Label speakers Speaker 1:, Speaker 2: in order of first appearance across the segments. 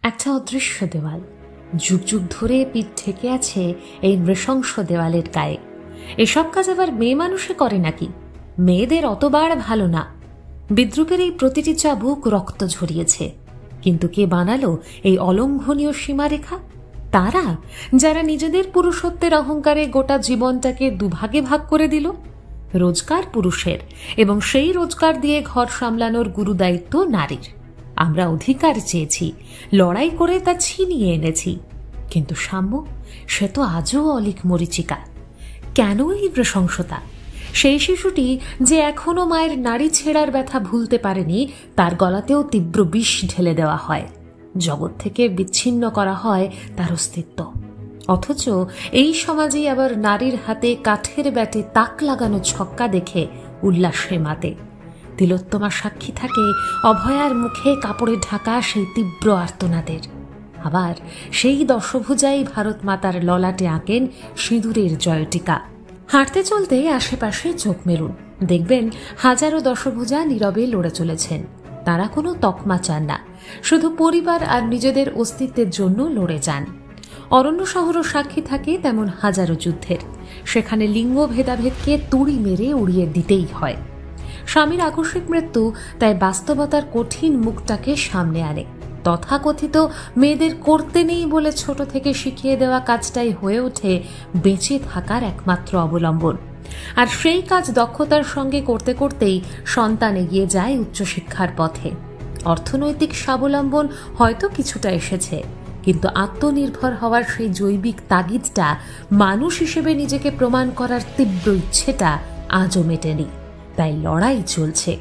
Speaker 1: একটা অদৃশ্য দেওয়াল যুগ যুগ ধরে পিঠ ঠেকে আছে এই নৃশংস দেওয়ালের গায়ে। এসব কাজ আবার মেয়ে মানুষে করে নাকি? মেয়েদের অতবার ভালো না। বিদ্রুপের এই প্রতিটি চাবুক রক্ত ঝরিয়েছে, কিন্তু কে বানালো এই অলঙ্ঘনীয় সীমারেখা? তারা, যারা নিজেদের পুরুষত্বের অহংকারে গোটা জীবনটাকে দুভাগে ভাগ করে দিল। রোজগার পুরুষের, এবং সেই রোজগার দিয়ে ঘর সামলানোর গুরুদায়িত্ব নারীর। আমরা অধিকার চেয়েছি, লড়াই করে তা ছিনিয়ে এনেছি, কিন্তু সাম্য সে তো আজও অলিক মরীচিকা। কেন এই নৃশংসতা? সেই শিশুটি যে এখনো মায়ের নারী ছেঁড়ার ব্যথা ভুলতে পারেনি, তার গলাতেও তীব্র বিষ ঢেলে দেওয়া হয়, জগৎ থেকে বিচ্ছিন্ন করা হয় তার অস্তিত্ব। অথচ এই সমাজেই আবার নারীর হাতে কাঠের ব্যাটে তাক লাগানো ছক্কা দেখে উল্লাসে মাতে। তিলোত্তমা সাক্ষী থাকে অভয়ার মুখে কাপড়ে ঢাকা সেই তীব্র আর্তনাদের। আবার সেই দশভুজাই ভারত মাতার ললাটে আঁকেন সিঁদুরের জয়টিকা। হাঁটতে চলতে আশেপাশে চোখ মেলুন, দেখবেন হাজারো দশভুজা নীরবে লড়ে চলেছেন। তারা কোনো তকমা চান না, শুধু পরিবার আর নিজেদের অস্তিত্বের জন্য লড়ে যান। অরণ্য শহরও সাক্ষী থাকে তেমন হাজারো যুদ্ধের। সেখানে লিঙ্গ ভেদাভেদকে তুড়ি মেরে উড়িয়ে দিতেই হয়। স্বামীর আকস্মিক মৃত্যু তাই বাস্তবতার কঠিন মুখটাকে সামনে আনে। তথাকথিত মেয়েদের করতে নেই বলে ছোট থেকে শিখিয়ে দেওয়া কাজটাই হয়ে ওঠে বেঁচে থাকার একমাত্র অবলম্বন। আর সেই কাজ দক্ষতার সঙ্গে করতে করতেই সন্তান এগিয়ে যায় উচ্চশিক্ষার পথে। অর্থনৈতিক স্বাবলম্বন হয়তো কিছুটা এসেছে, কিন্তু আত্মনির্ভর হওয়ার সেই জৈবিক তাগিদটা, মানুষ হিসেবে নিজেকে প্রমাণ করার তীব্র ইচ্ছেটা আজও মেটেনি। তাই লড়াই চলছে।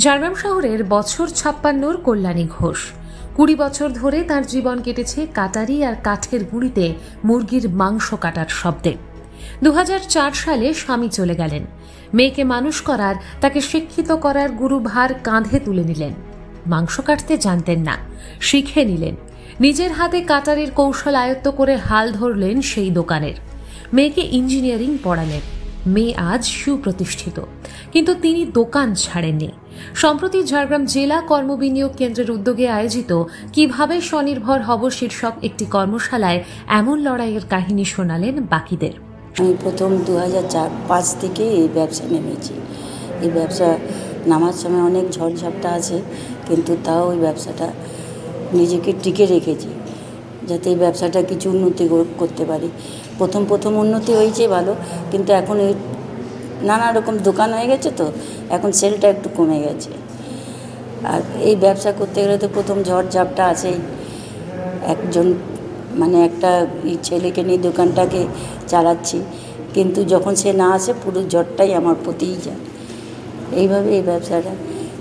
Speaker 1: ঝাড়গ্রাম শহরের বছর 56 কল্যাণী ঘোষ 20 বছর ধরে তার জীবন কেটেছে কাটারি আর কাঠের গুঁড়িতে মুরগির মাংস কাটার শব্দে। 2004 সালে স্বামী চলে গেলেন। মেয়েকে মানুষ করার, তাকে শিক্ষিত করার গুরুভার কাঁধে তুলে নিলেন। মাংস কাটতে জানতেন না, শিখে নিলেন। নিজের হাতে কাটারির কৌশল আয়ত্ত করে হাল ধরলেন সেই দোকানের। মেয়েকে ইঞ্জিনিয়ারিং পড়ালেন। মেয়ে আজ সুপ্রতিষ্ঠিত, কিন্তু তিনি দোকান ছাড়েননি। সম্প্রতি ঝাড়গ্রাম জেলা কর্মবিনিয়োগ কেন্দ্রের উদ্যোগে আয়োজিত কিভাবে স্বনির্ভর হব শীর্ষক একটি কর্মশালায় এমন লড়াইয়ের কাহিনী শোনালেন বাকিদের।
Speaker 2: আমি প্রথম 2004-05 থেকে এই ব্যবসা নেমেছি। এই ব্যবসা নামার সময় অনেক ঝড়ঝাপটা আছে, কিন্তু তাও ওই ব্যবসাটা নিজেকে টিকে রেখেছি, যাতে এই ব্যবসাটা কিছু উন্নতি করতে পারি। প্রথম উন্নতি হয়েছে ভালো, কিন্তু এখন এই নানা রকম দোকান হয়ে গেছে, তো এখন সেলটা একটু কমে গেছে। আর এই ব্যবসা করতে গেলে তো প্রথম ঝড়ঝাপটা আছেই। একটা ছেলেকে নিয়ে দোকানটাকে চালাচ্ছি, কিন্তু যখন সে না আসে পুরো ঝড়টাই আমার প্রতিই যায়। এইভাবে এই ব্যবসাটা,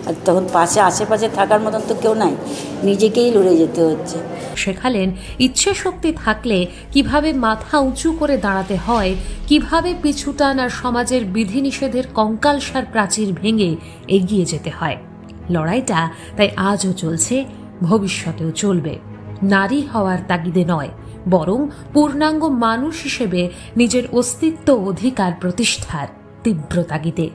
Speaker 2: আর তখন আশেপাশে থাকার মতন তো কেউ নাই, নিজেকেই লড়ে যেতে হচ্ছে।
Speaker 1: শেখালেন ইচ্ছে শক্তি থাকলে কিভাবে মাথা উঁচু করে দাঁড়াতে হয়, কিভাবে পিছুটান আর সমাজের বিধিনিষেধের কঙ্কালসার প্রাচীর ভেঙে এগিয়ে যেতে হয়। লড়াইটা তাই আজও চলছে, ভবিষ্যতেও চলবে। নারী হওয়ার তাগিদে নয়, বরং পূর্ণাঙ্গ মানুষ হিসেবে নিজের অস্তিত্ব অধিকার প্রতিষ্ঠার তীব্র তাগিদে।